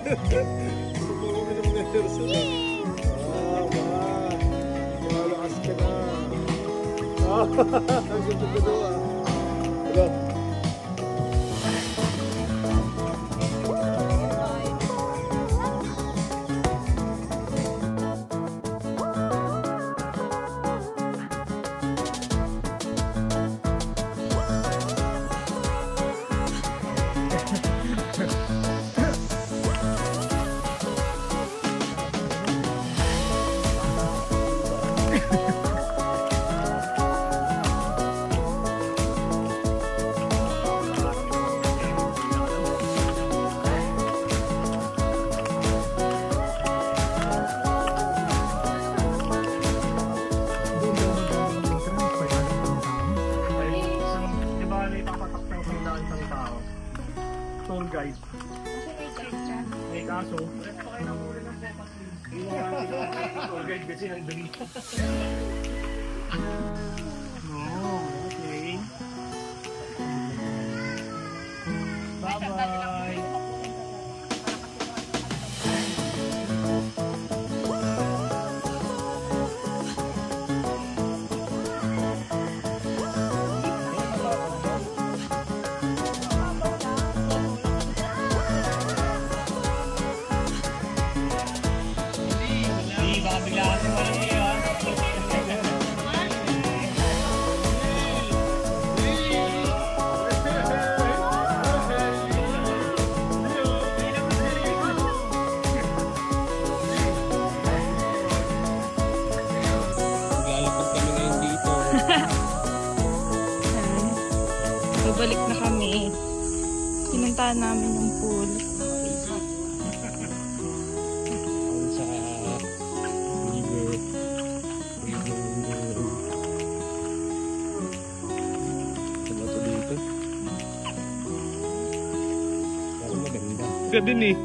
Uminom na person. Malakas ka na. Ang ganda ka doon ah. Hello. Tour guide. May kaso. Tour guide kasi nandun. Oh, okay. Bye-bye. Babalik na kami. Pinuntahan namin yung pool. Sa river. Ano to dito? Parang maganda. Ganda din eh.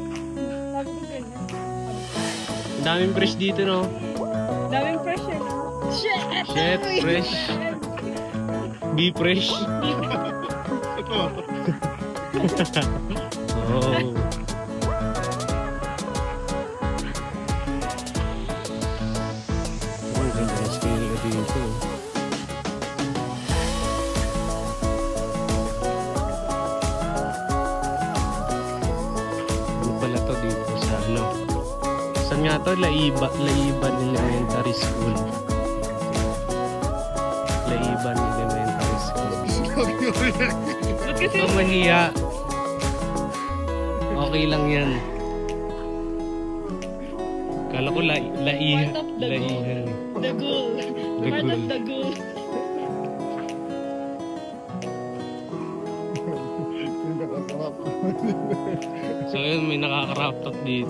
Ang daming fresh dito, no? Daming fresh eh. Shit, fresh. Be fresh. Oh. Oh, ganda na scale ka dito. Ano pala to dito sa ano? Saan nga to? Laiban Elementary School. Laiban Elementary School. Ito mahiya. Okay lang yan. Kala ko laihan. Dagul. Part of Dagul. So yun, may nakaka-crop top dito.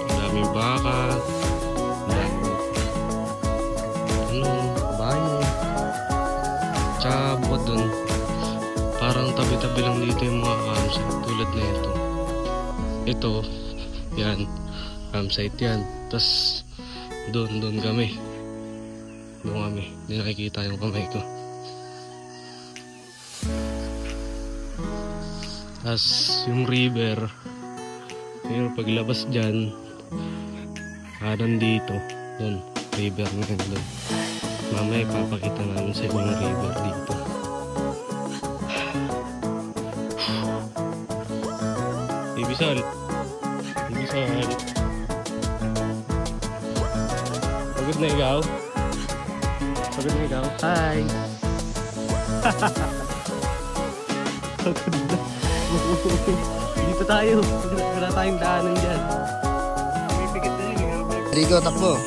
Daming baka, bayo, tsaka bukod dun parang tabi-tabi lang dito yung mga campsite tulad na ito yan, campsite yan, tas doon kami, hindi nakikita yung kamay ko, tas yung river yung paglabas dyan kanan dito, yun, river na yun doon. Mamaya ipapakita namin sa ibang river dito. Ibisol. Pagod na ikaw? Hi! Pagod na. Dito tayo. Wala tayong daanan dyan. Rico, takbo.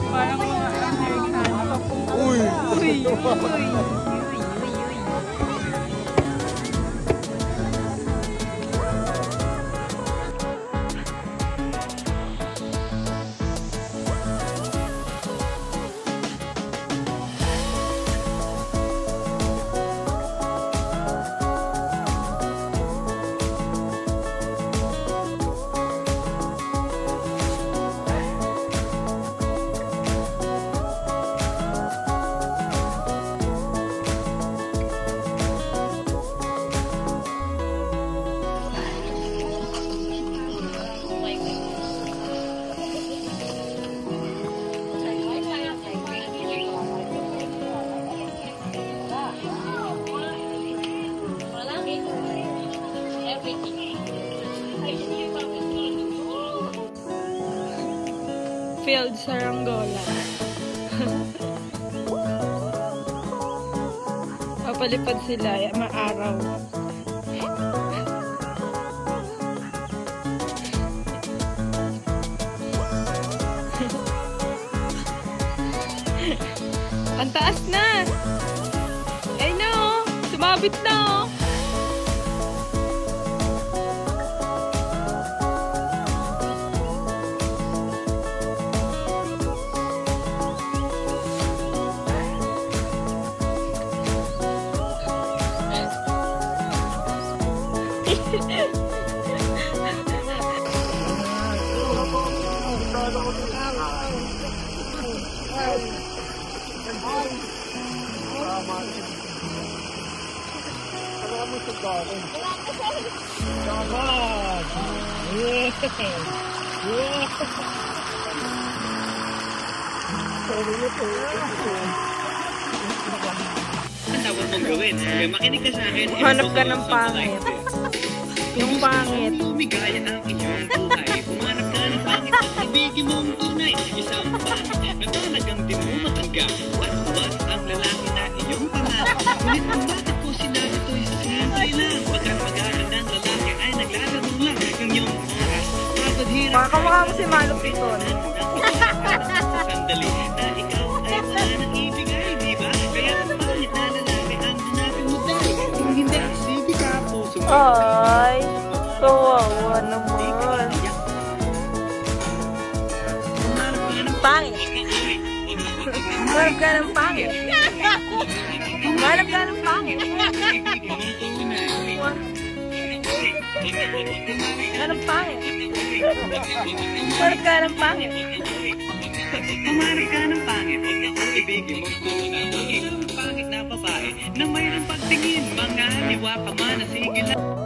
Parang mga Amerikano. Uy! Uy! Uy! Field Saranggola. Papalipad sila, maaraw. Ang taas na! Ay no! Sumabit na oh! Ang dapat mong gawin? Makinig ka sa akin. Hanap ka ng pangit. Yung pangit. Lumigaya ang iyong buhay. Pumanap ka ng pangit at ibigin mong tunay. Isang pangit na talagang di mo matanggap. At huwag ang lalaki na iyong pangarap. Ngunit kung bakit po sinabi to'y simple lang. Pagkat magagandang lalaki ay naglalaro lang ng iyong oras. Papadhirap Kamukha mo si Malok Piton. sandali na ikaw ay wala nang ibigay, di ba? Kaya ang pangit na lalaki ang hanapin mo dahil kung hindi, sige ka puso mo. Ay, kawawa naman. Pangit. Malap ka ng pangit. Malap ka ng pangit. Malap pangit. Malap ka ng pangit. Pumarap ka ng pangit, ibigin mo tunay. Isang pangit na babae na mayroong pagtingin, mga liwa pa man na sige lang.